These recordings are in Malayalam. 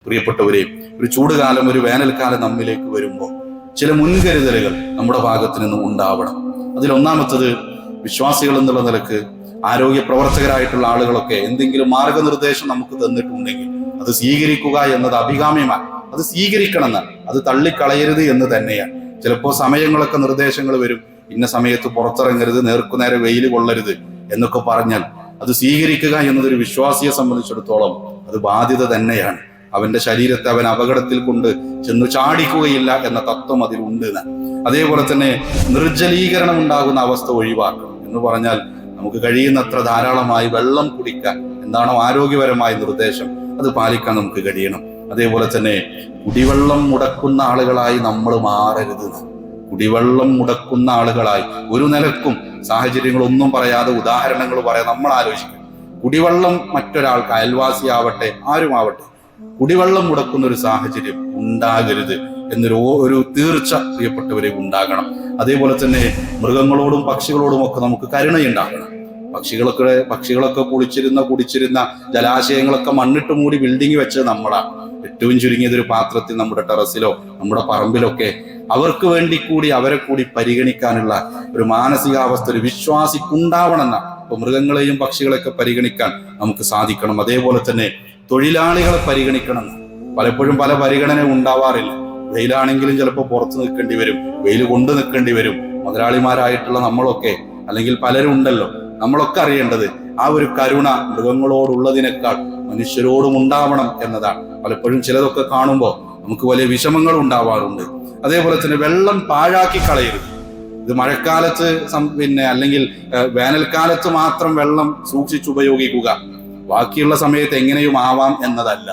പ്രിയപ്പെട്ടവരെ, ഒരു ചൂടുകാലം, ഒരു വേനൽക്കാലം നമ്മിലേക്ക് വരുമ്പോൾ ചില മുൻകരുതലുകൾ നമ്മുടെ ഭാഗത്ത് നിന്നും ഉണ്ടാവണം. അതിലൊന്നാമത്തത്, വിശ്വാസികൾ എന്നുള്ള നിലക്ക് ആരോഗ്യ പ്രവർത്തകരായിട്ടുള്ള ആളുകളൊക്കെ എന്തെങ്കിലും മാർഗനിർദ്ദേശം നമുക്ക് തന്നിട്ടുണ്ടെങ്കിൽ അത് സ്വീകരിക്കുക എന്നത് അഭികാമ്യമാണ്. അത് സ്വീകരിക്കണമെന്നാണ്, അത് തള്ളിക്കളയരുത് എന്ന് തന്നെയാണ്. ചിലപ്പോൾ സമയങ്ങളൊക്കെ നിർദ്ദേശങ്ങൾ വരും, ഇന്ന സമയത്ത് പുറത്തിറങ്ങരുത്, നേർക്കുനേരെ വെയിൽ കൊള്ളരുത് എന്നൊക്കെ പറഞ്ഞാൽ അത് സ്വീകരിക്കുക എന്നതൊരു വിശ്വാസിയെ സംബന്ധിച്ചിടത്തോളം അത് ബാധ്യത തന്നെയാണ്. അവന്റെ ശരീരത്തെ അവൻ അപകടത്തിൽ കൊണ്ട് ചെന്ന് ചാടിക്കുകയില്ല എന്ന തത്വം അതിലുണ്ട്. അതേപോലെ തന്നെ നിർജ്ജലീകരണം ഉണ്ടാകുന്ന അവസ്ഥ ഒഴിവാക്കണം എന്ന് പറഞ്ഞാൽ നമുക്ക് കഴിയുന്നത്ര ധാരാളമായി വെള്ളം കുടിക്കാൻ എന്താണോ ആരോഗ്യപരമായ നിർദ്ദേശം അത് പാലിക്കാൻ നമുക്ക് കഴിയണം. അതേപോലെ തന്നെ കുടിവെള്ളം മുടക്കുന്ന ആളുകളായി നമ്മൾ മാറരുത്. കുടിവെള്ളം മുടക്കുന്ന ആളുകളായി ഒരു നിലക്കും സാഹചര്യങ്ങളൊന്നും പറയാതെ ഉദാഹരണങ്ങൾ പറയാൻ നമ്മൾ ആലോചിക്കണം. കുടിവെള്ളം മറ്റൊരാൾക്ക്, അയൽവാസിയാവട്ടെ ആരുമാവട്ടെ, കുടിവെള്ളം മുടക്കുന്ന ഒരു സാഹചര്യം ഉണ്ടാകരുത് എന്നൊരു തീർച്ച പ്രിയപ്പെട്ടവരെ ഉണ്ടാകണം. അതേപോലെ തന്നെ മൃഗങ്ങളോടും പക്ഷികളോടും ഒക്കെ നമുക്ക് കരുണയുണ്ടാകണം. പക്ഷികളൊക്കെ കുടിച്ചിരുന്ന ജലാശയങ്ങളൊക്കെ മണ്ണിട്ട് മൂടി ബിൽഡിംഗ് വെച്ച് നമ്മളാണ്. ഏറ്റവും ചുരുങ്ങിയതൊരു പാത്രത്തിൽ നമ്മുടെ ടെറസിലോ നമ്മുടെ പറമ്പിലൊക്കെ അവർക്ക് വേണ്ടി കൂടി അവരെ കൂടി പരിഗണിക്കാനുള്ള ഒരു മാനസികാവസ്ഥ ഒരു വിശ്വാസിക്കുണ്ടാവണമെന്ന. അപ്പൊ മൃഗങ്ങളെയും പക്ഷികളെയൊക്കെ പരിഗണിക്കാൻ നമുക്ക് സാധിക്കണം. അതേപോലെ തന്നെ തൊഴിലാളികളെ പരിഗണിക്കണം. പലപ്പോഴും പല പരിഗണന ഉണ്ടാവാറില്ല. വെയിലാണെങ്കിലും ചിലപ്പോൾ പുറത്ത് നിൽക്കേണ്ടി വരും, വെയിൽ കൊണ്ട് നിൽക്കേണ്ടി വരും. മുതലാളിമാരായിട്ടുള്ള നമ്മളൊക്കെ, അല്ലെങ്കിൽ പലരും ഉണ്ടല്ലോ, നമ്മളൊക്കെ അറിയേണ്ടത് ആ ഒരു കരുണ മൃഗങ്ങളോടുള്ളതിനേക്കാൾ മനുഷ്യരോടും ഉണ്ടാവണം എന്നതാണ്. പലപ്പോഴും ചിലതൊക്കെ കാണുമ്പോൾ നമുക്ക് വലിയ വിഷമങ്ങൾ ഉണ്ടാവാറുണ്ട്. അതേപോലെ തന്നെ വെള്ളം പാഴാക്കി കളയരുത്. ഇത് മഴക്കാലത്ത് അല്ലെങ്കിൽ വേനൽക്കാലത്ത് മാത്രം വെള്ളം സൂക്ഷിച്ചുപയോഗിക്കുക, ബാക്കിയുള്ള സമയത്ത് എങ്ങനെയും ആവാം എന്നതല്ല.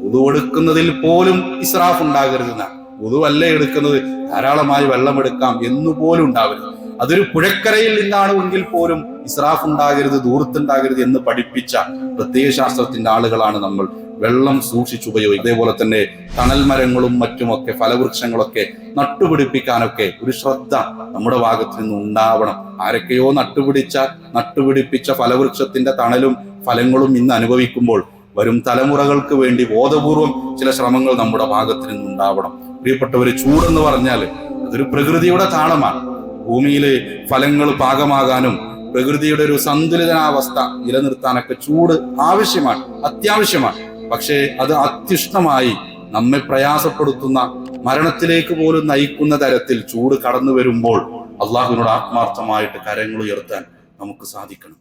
വുദു എടുക്കുന്നതിൽ പോലും ഇസ്രാഫ് ഉണ്ടാകരുതെന്നാണ്. വുദുവല്ല എടുക്കുന്നത്, ധാരാളമായി വെള്ളം എടുക്കാം എന്നുപോലും ഉണ്ടാവരുത്. അതൊരു പുഴക്കരയിൽ നിന്നാണ് എങ്കിൽ പോലും ഇസ്രാഫ് ഉണ്ടാകരുത്, ദൂർത്തുണ്ടാകരുത് എന്ന് പഠിപ്പിച്ച പ്രത്യയശാസ്ത്രത്തിന്റെ ആളുകളാണ് നമ്മൾ. വെള്ളം സൂക്ഷിച്ചുപയോഗിക്കും. അതേപോലെ തന്നെ തണൽ മരങ്ങളും മറ്റുമൊക്കെ, ഫലവൃക്ഷങ്ങളൊക്കെ നട്ടുപിടിപ്പിക്കാനൊക്കെ ഒരു ശ്രദ്ധ നമ്മുടെ ഭാഗത്ത് നിന്ന് ഉണ്ടാവണം. ആരൊക്കെയോ നട്ടുപിടിപ്പിച്ച ഫലവൃക്ഷത്തിന്റെ തണലും ഫലങ്ങളും ഇന്ന് അനുഭവിക്കുമ്പോൾ വരും തലമുറകൾക്ക് വേണ്ടി ബോധപൂർവം ചില ശ്രമങ്ങൾ നമ്മുടെ ഭാഗത്ത് നിന്ന് ഉണ്ടാവണം. പ്രിയപ്പെട്ടവര്, ചൂടെന്ന് പറഞ്ഞാൽ അതൊരു പ്രകൃതിയുടെ താളമാണ്. ഭൂമിയിലെ ഫലങ്ങൾ പാകമാകാനും പ്രകൃതിയുടെ ഒരു സന്തുലിതാവസ്ഥ നിലനിർത്താനൊക്കെ ചൂട് ആവശ്യമാണ്, അത്യാവശ്യമാണ്. പക്ഷേ അത് അത്യുഷ്ണമായി നമ്മെ പ്രയാസപ്പെടുത്തുന്ന, മരണത്തിലേക്ക് പോലും നയിക്കുന്ന തരത്തിൽ ചൂട് കടന്നു വരുമ്പോൾ അള്ളാഹുവിനോട് ആത്മാർത്ഥമായിട്ട് കരങ്ങൾ ഉയർത്താൻ നമുക്ക് സാധിക്കണം.